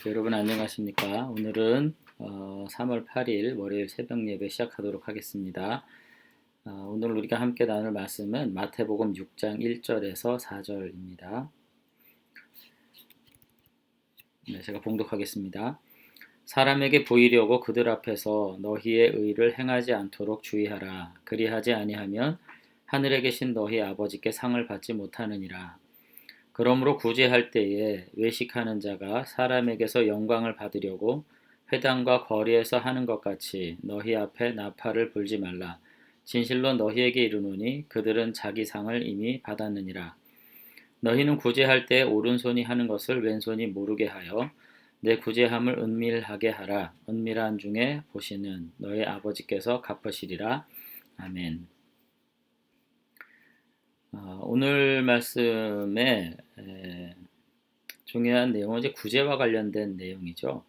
여러분 안녕하십니까? 오늘은 3월 8일 월요일 새벽 예배 시작하도록 하겠습니다. 오늘 우리가 함께 나눌 말씀은 마태복음 6장 1절에서 4절입니다. 제가 봉독하겠습니다. 사람에게 보이려고 그들 앞에서 너희의 의를 행하지 않도록 주의하라. 그리하지 아니하면 하늘에 계신 너희 아버지께 상을 받지 못하느니라. 그러므로 구제할 때에 외식하는 자가 사람에게서 영광을 받으려고 회당과 거리에서 하는 것 같이 너희 앞에 나팔을 불지 말라. 진실로 너희에게 이르노니 그들은 자기 상을 이미 받았느니라. 너희는 구제할 때 오른손이 하는 것을 왼손이 모르게 하여 내 구제함을 은밀하게 하라. 은밀한 중에 보시는 너희 아버지께서 갚으시리라. 아멘. 오늘 말씀에 중요한 내용은 이제 구제와 관련된 내용이죠.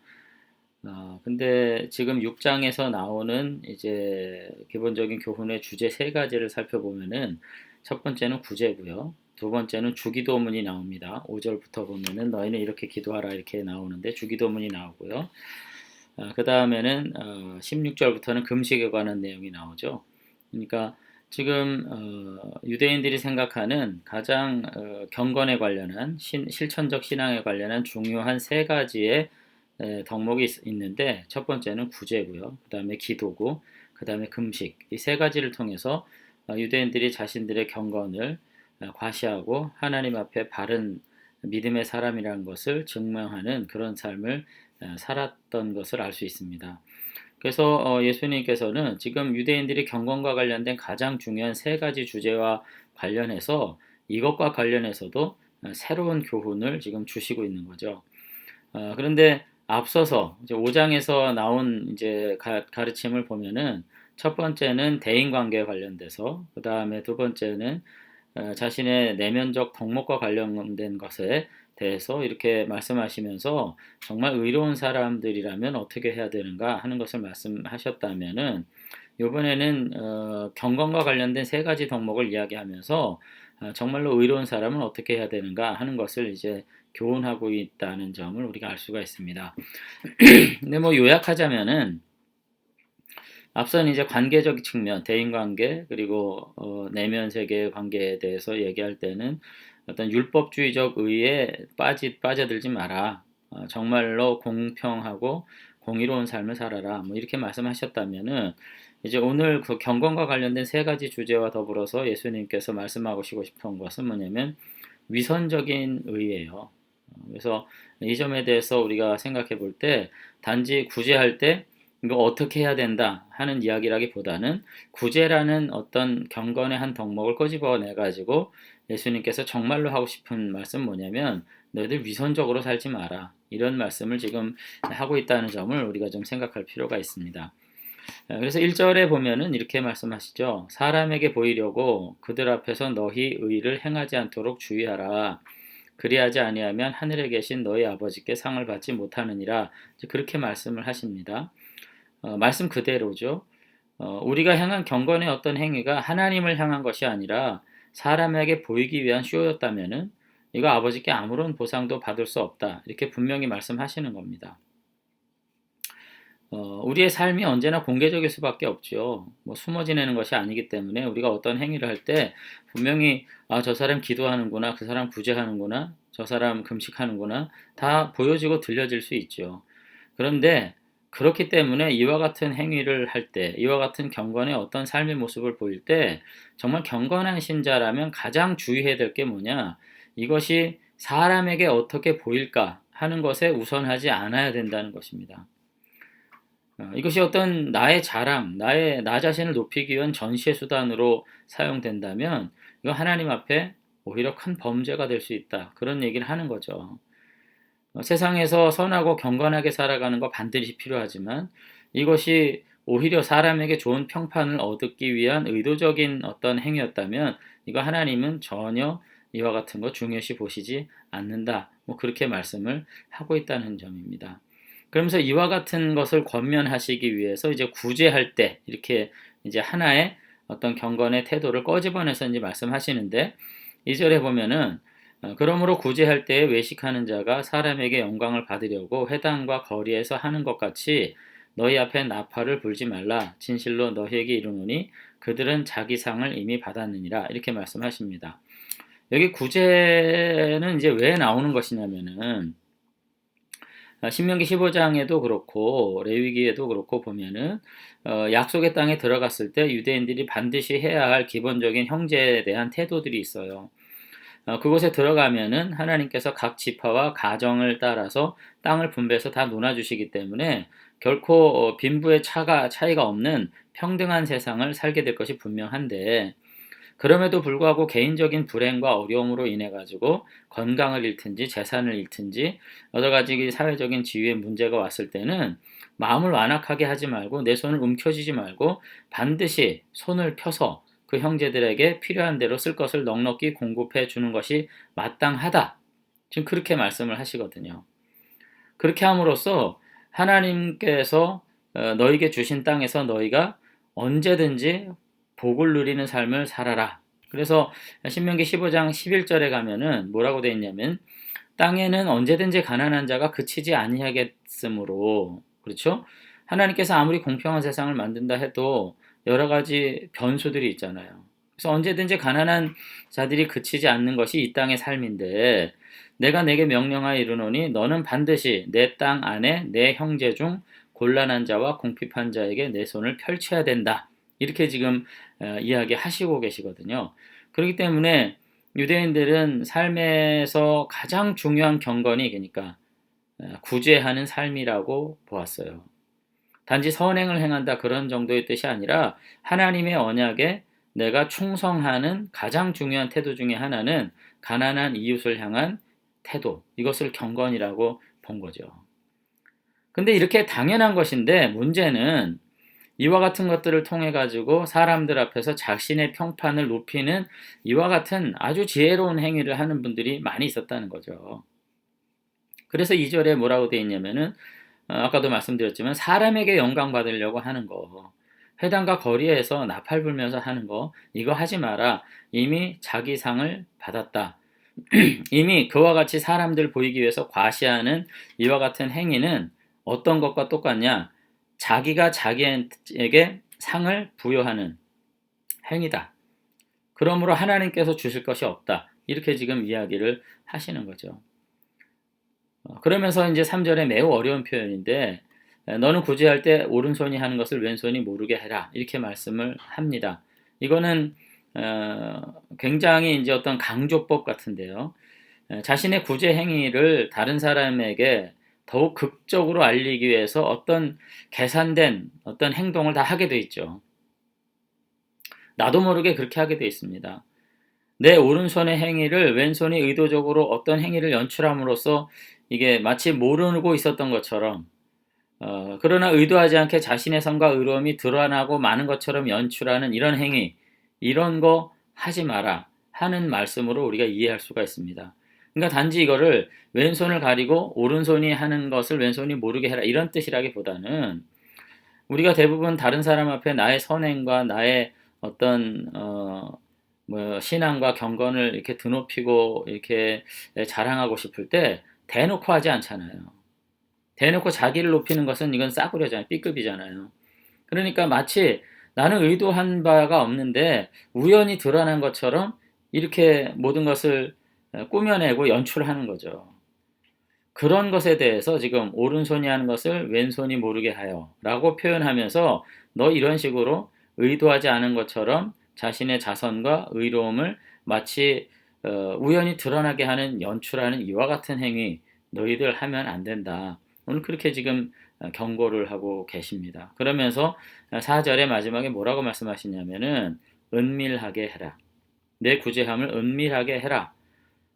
근데 지금 6장에서 나오는 이제 기본적인 교훈의 주제 세 가지를 살펴보면은 첫 번째는 구제고요. 두 번째는 주기도문이 나옵니다. 5절부터 보면은 너희는 이렇게 기도하라 이렇게 나오는데 주기도문이 나오고요. 그 다음에는 16절부터는 금식에 관한 내용이 나오죠. 그러니까 지금 유대인들이 생각하는 가장 경건에 관련한 실천적 신앙에 관련한 중요한 세 가지의 덕목이 있는데 첫 번째는 구제고요. 그 다음에 기도고 그 다음에 금식. 이 세 가지를 통해서 유대인들이 자신들의 경건을 과시하고 하나님 앞에 바른 믿음의 사람이라는 것을 증명하는 그런 삶을 살았던 것을 알 수 있습니다. 그래서 예수님께서는 지금 유대인들이 경건과 관련된 가장 중요한 세 가지 주제와 관련해서 이것과 관련해서도 새로운 교훈을 지금 주시고 있는 거죠. 그런데 앞서서 이제 5장에서 나온 이제 가르침을 보면은 첫 번째는 대인 관계에 관련돼서 그 다음에 두 번째는 자신의 내면적 덕목과 관련된 것에 대해서 이렇게 말씀하시면서 정말 의로운 사람들이라면 어떻게 해야 되는가 하는 것을 말씀하셨다면은 이번에는 경건과 관련된 세 가지 덕목을 이야기하면서 정말로 의로운 사람은 어떻게 해야 되는가 하는 것을 이제 교훈하고 있다는 점을 우리가 알 수가 있습니다. 근데 뭐 요약하자면은 앞선 이제 관계적 측면, 대인관계 그리고 내면 세계 관계에 대해서 얘기할 때는 어떤 율법주의적 의에 빠져들지 마라. 정말로 공평하고 공의로운 삶을 살아라. 뭐 이렇게 말씀하셨다면은 이제 오늘 그 경건과 관련된 세 가지 주제와 더불어서 예수님께서 말씀하고 싶은 것은 뭐냐면 위선적인 의예요. 그래서 이 점에 대해서 우리가 생각해 볼 때 단지 구제할 때 이거 어떻게 해야 된다 하는 이야기라기보다는 구제라는 어떤 경건의 한 덕목을 꼬집어내 가지고 예수님께서 정말로 하고 싶은 말씀 뭐냐면 너희들 위선적으로 살지 마라 이런 말씀을 지금 하고 있다는 점을 우리가 좀 생각할 필요가 있습니다. 그래서 1절에 보면은 이렇게 말씀하시죠. 사람에게 보이려고 그들 앞에서 너희 의를 행하지 않도록 주의하라. 그리하지 아니하면 하늘에 계신 너희 아버지께 상을 받지 못하느니라. 그렇게 말씀을 하십니다. 말씀 그대로죠. 우리가 향한 경건의 어떤 행위가 하나님을 향한 것이 아니라 사람에게 보이기 위한 쇼였다면은 이거 아버지께 아무런 보상도 받을 수 없다. 이렇게 분명히 말씀하시는 겁니다. 우리의 삶이 언제나 공개적일 수밖에 없죠. 뭐 숨어 지내는 것이 아니기 때문에 우리가 어떤 행위를 할 때 분명히 저 사람 기도하는구나, 그 사람 구제하는구나, 저 사람 금식하는구나 다 보여지고 들려질 수 있죠. 그런데 그렇기 때문에 이와 같은 행위를 할 때, 이와 같은 경건의 어떤 삶의 모습을 보일 때 정말 경건한 신자라면 가장 주의해야 될 게 뭐냐? 이것이 사람에게 어떻게 보일까 하는 것에 우선하지 않아야 된다는 것입니다. 이것이 어떤 나의 자랑, 나 자신을 높이기 위한 전시의 수단으로 사용된다면 이거 하나님 앞에 오히려 큰 범죄가 될 수 있다. 그런 얘기를 하는 거죠. 세상에서 선하고 경건하게 살아가는 거 반드시 필요하지만 이것이 오히려 사람에게 좋은 평판을 얻기 위한 의도적인 어떤 행위였다면 이거 하나님은 전혀 이와 같은 거 중요시 보시지 않는다. 뭐 그렇게 말씀을 하고 있다는 점입니다. 그러면서 이와 같은 것을 권면하시기 위해서 이제 구제할 때 이렇게 이제 하나의 어떤 경건의 태도를 꺼집어내서 이제 말씀하시는데 2절에 보면은 그러므로 구제할 때에 외식하는 자가 사람에게 영광을 받으려고 회당과 거리에서 하는 것 같이 너희 앞에 나팔을 불지 말라. 진실로 너희에게 이르노니 그들은 자기 상을 이미 받았느니라. 이렇게 말씀하십니다. 여기 구제는 이제 왜 나오는 것이냐면은 신명기 15장에도 그렇고 레위기에도 그렇고 보면은 약속의 땅에 들어갔을 때 유대인들이 반드시 해야 할 기본적인 형제에 대한 태도들이 있어요. 그곳에 들어가면은 하나님께서 각 지파와 가정을 따라서 땅을 분배해서 다 나눠주시기 때문에 결코 빈부의 차이가 없는 평등한 세상을 살게 될 것이 분명한데 그럼에도 불구하고 개인적인 불행과 어려움으로 인해 가지고 건강을 잃든지 재산을 잃든지 여러 가지 사회적인 지위의 문제가 왔을 때는 마음을 완악하게 하지 말고 내 손을 움켜쥐지 말고 반드시 손을 펴서 그 형제들에게 필요한 대로 쓸 것을 넉넉히 공급해 주는 것이 마땅하다. 지금 그렇게 말씀을 하시거든요. 그렇게 함으로써 하나님께서 너에게 주신 땅에서 너희가 언제든지 복을 누리는 삶을 살아라. 그래서 신명기 15장 11절에 가면은 뭐라고 되어 있냐면 땅에는 언제든지 가난한 자가 그치지 아니하겠으므로 그렇죠? 하나님께서 아무리 공평한 세상을 만든다 해도 여러 가지 변수들이 있잖아요. 그래서 언제든지 가난한 자들이 그치지 않는 것이 이 땅의 삶인데 내가 내게 명령하여 이르노니 너는 반드시 내 땅 안에 내 형제 중 곤란한 자와 궁핍한 자에게 내 손을 펼쳐야 된다. 이렇게 지금 이야기하시고 계시거든요. 그렇기 때문에 유대인들은 삶에서 가장 중요한 경건이 그러니까 구제하는 삶이라고 보았어요. 단지 선행을 행한다 그런 정도의 뜻이 아니라 하나님의 언약에 내가 충성하는 가장 중요한 태도 중에 하나는 가난한 이웃을 향한 태도, 이것을 경건이라고 본 거죠. 근데 이렇게 당연한 것인데 문제는 이와 같은 것들을 통해 가지고 사람들 앞에서 자신의 평판을 높이는 이와 같은 아주 지혜로운 행위를 하는 분들이 많이 있었다는 거죠. 그래서 2절에 뭐라고 되어 있냐면은 아까도 말씀드렸지만 사람에게 영광 받으려고 하는 거, 회당과 거리에서 나팔 불면서 하는 거, 이거 하지 마라. 이미 자기 상을 받았다. 이미 그와 같이 사람들 보이기 위해서 과시하는 이와 같은 행위는 어떤 것과 똑같냐? 자기가 자기에게 상을 부여하는 행위다. 그러므로 하나님께서 주실 것이 없다. 이렇게 지금 이야기를 하시는 거죠. 그러면서 이제 3절에 매우 어려운 표현인데 너는 구제할 때 오른손이 하는 것을 왼손이 모르게 해라. 이렇게 말씀을 합니다. 이거는 굉장히 이제 어떤 강조법 같은데요. 자신의 구제 행위를 다른 사람에게 더욱 극적으로 알리기 위해서 어떤 계산된 어떤 행동을 다 하게 돼 있죠. 나도 모르게 그렇게 하게 돼 있습니다. 내 오른손의 행위를 왼손이 의도적으로 어떤 행위를 연출함으로써 이게 마치 모르고 있었던 것처럼 그러나 의도하지 않게 자신의 선과 의로움이 드러나고 많은 것처럼 연출하는 이런 행위, 이런 거 하지 마라 하는 말씀으로 우리가 이해할 수가 있습니다. 그러니까 단지 이거를 왼손을 가리고 오른손이 하는 것을 왼손이 모르게 해라 이런 뜻이라기보다는 우리가 대부분 다른 사람 앞에 나의 선행과 나의 어떤 신앙과 경건을 이렇게 드높이고 이렇게 자랑하고 싶을 때 대놓고 하지 않잖아요. 대놓고 자기를 높이는 것은 이건 싸구려잖아요. B급이잖아요. 그러니까 마치 나는 의도한 바가 없는데 우연히 드러난 것처럼 이렇게 모든 것을 꾸며내고 연출하는 거죠. 그런 것에 대해서 지금 오른손이 하는 것을 왼손이 모르게 하여 라고 표현하면서 너 이런 식으로 의도하지 않은 것처럼 자신의 자선과 의로움을 마치 우연히 드러나게 하는 연출하는 이와 같은 행위 너희들 하면 안 된다. 오늘 그렇게 지금 경고를 하고 계십니다. 그러면서 4절의 마지막에 뭐라고 말씀하시냐면은 은밀하게 해라. 내 구제함을 은밀하게 해라.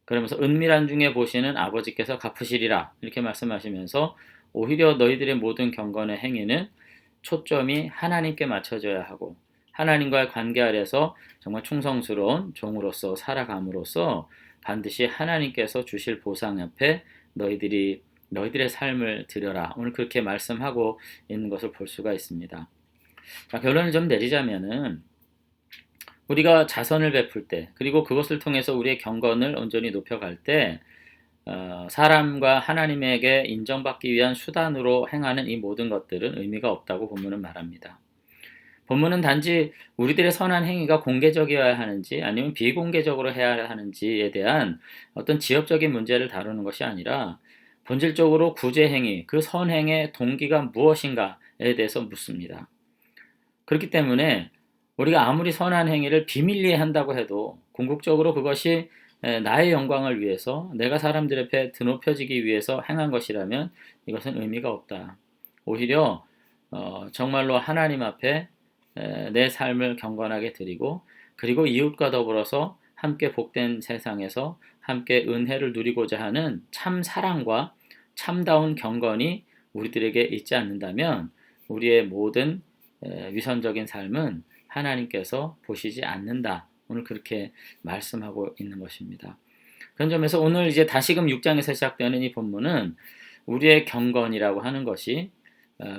그러면서 은밀한 중에 보시는 아버지께서 갚으시리라. 이렇게 말씀하시면서 오히려 너희들의 모든 경건의 행위는 초점이 하나님께 맞춰져야 하고 하나님과의 관계 아래서 정말 충성스러운 종으로서 살아감으로써 반드시 하나님께서 주실 보상 앞에 너희들의 삶을 드려라. 오늘 그렇게 말씀하고 있는 것을 볼 수가 있습니다. 자, 결론을 좀 내리자면은 우리가 자선을 베풀 때, 그리고 그것을 통해서 우리의 경건을 온전히 높여갈 때, 사람과 하나님에게 인정받기 위한 수단으로 행하는 이 모든 것들은 의미가 없다고 본문은 말합니다. 본문은 단지 우리들의 선한 행위가 공개적이어야 하는지 아니면 비공개적으로 해야 하는지에 대한 어떤 지엽적인 문제를 다루는 것이 아니라 본질적으로 구제 행위, 그 선행의 동기가 무엇인가에 대해서 묻습니다. 그렇기 때문에 우리가 아무리 선한 행위를 비밀리에 한다고 해도 궁극적으로 그것이 나의 영광을 위해서, 내가 사람들 앞에 드높여지기 위해서 행한 것이라면 이것은 의미가 없다. 오히려 정말로 하나님 앞에 내 삶을 경건하게 드리고, 그리고 이웃과 더불어서 함께 복된 세상에서 함께 은혜를 누리고자 하는 참 사랑과 참다운 경건이 우리들에게 있지 않는다면 우리의 모든 위선적인 삶은 하나님께서 보시지 않는다. 오늘 그렇게 말씀하고 있는 것입니다. 그런 점에서 오늘 이제 다시금 6장에서 시작되는 이 본문은 우리의 경건이라고 하는 것이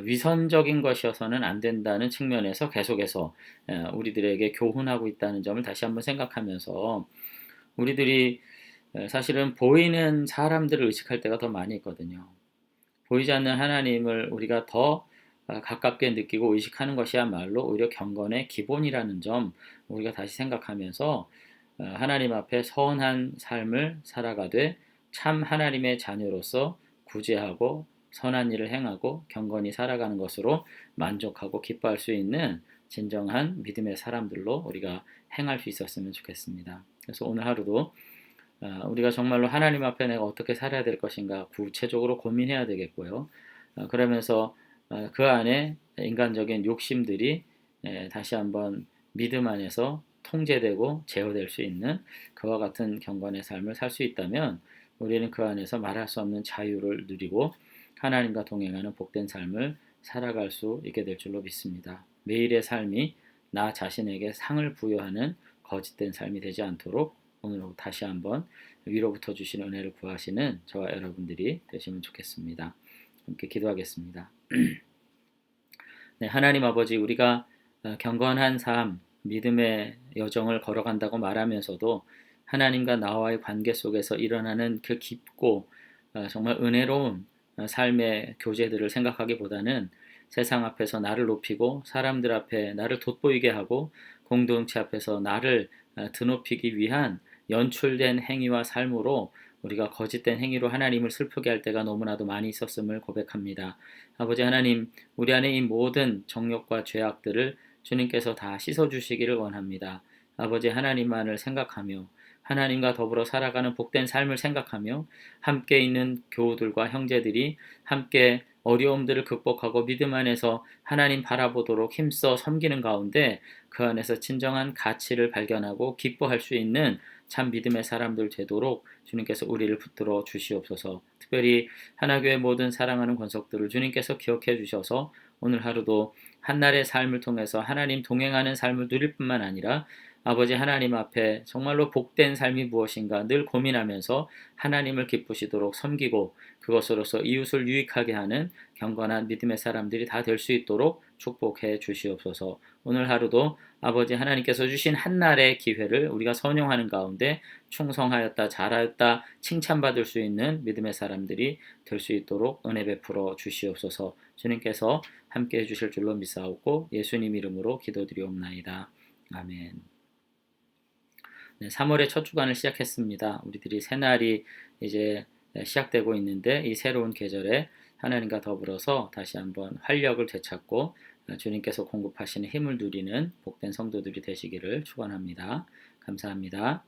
위선적인 것이어서는 안 된다는 측면에서 계속해서 우리들에게 교훈하고 있다는 점을 다시 한번 생각하면서, 우리들이 사실은 보이는 사람들을 의식할 때가 더 많이 있거든요. 보이지 않는 하나님을 우리가 더 가깝게 느끼고 의식하는 것이야말로 오히려 경건의 기본이라는 점 우리가 다시 생각하면서 하나님 앞에 선한 삶을 살아가되 참 하나님의 자녀로서 구제하고 선한 일을 행하고 경건히 살아가는 것으로 만족하고 기뻐할 수 있는 진정한 믿음의 사람들로 우리가 행할 수 있었으면 좋겠습니다. 그래서 오늘 하루도 우리가 정말로 하나님 앞에 내가 어떻게 살아야 될 것인가 구체적으로 고민해야 되겠고요. 그러면서 그 안에 인간적인 욕심들이 다시 한번 믿음 안에서 통제되고 제어될 수 있는 그와 같은 경건의 삶을 살 수 있다면 우리는 그 안에서 말할 수 없는 자유를 누리고 하나님과 동행하는 복된 삶을 살아갈 수 있게 될 줄로 믿습니다. 매일의 삶이 나 자신에게 상을 부여하는 거짓된 삶이 되지 않도록 오늘 다시 한번 위로부터 주시는 은혜를 구하시는 저와 여러분들이 되시면 좋겠습니다. 함께 기도하겠습니다. 네, 하나님 아버지, 우리가 경건한 삶, 믿음의 여정을 걸어간다고 말하면서도 하나님과 나와의 관계 속에서 일어나는 그 깊고 정말 은혜로운 삶의 교제들을 생각하기보다는 세상 앞에서 나를 높이고 사람들 앞에 나를 돋보이게 하고 공동체 앞에서 나를 드높이기 위한 연출된 행위와 삶으로 우리가 거짓된 행위로 하나님을 슬프게 할 때가 너무나도 많이 있었음을 고백합니다. 아버지 하나님, 우리 안에 이 모든 정욕과 죄악들을 주님께서 다 씻어주시기를 원합니다. 아버지 하나님만을 생각하며 하나님과 더불어 살아가는 복된 삶을 생각하며 함께 있는 교우들과 형제들이 함께 어려움들을 극복하고 믿음 안에서 하나님 바라보도록 힘써 섬기는 가운데 그 안에서 진정한 가치를 발견하고 기뻐할 수 있는 참 믿음의 사람들 되도록 주님께서 우리를 붙들어 주시옵소서. 특별히 하나교회 모든 사랑하는 권속들을 주님께서 기억해 주셔서 오늘 하루도 한날의 삶을 통해서 하나님 동행하는 삶을 누릴 뿐만 아니라 아버지 하나님 앞에 정말로 복된 삶이 무엇인가 늘 고민하면서 하나님을 기쁘시도록 섬기고 그것으로서 이웃을 유익하게 하는 경건한 믿음의 사람들이 다 될 수 있도록 축복해 주시옵소서. 오늘 하루도 아버지 하나님께서 주신 한날의 기회를 우리가 선용하는 가운데 충성하였다, 잘하였다, 칭찬받을 수 있는 믿음의 사람들이 될 수 있도록 은혜 베풀어 주시옵소서. 주님께서 함께 해주실 줄로 믿사옵고 예수님 이름으로 기도드리옵나이다. 아멘. 네, 3월의 첫 주간을 시작했습니다. 우리들이 새날이 이제 시작되고 있는데 이 새로운 계절에 하나님과 더불어서 다시 한번 활력을 되찾고 주님께서 공급하시는 힘을 누리는 복된 성도들이 되시기를 축원합니다. 감사합니다.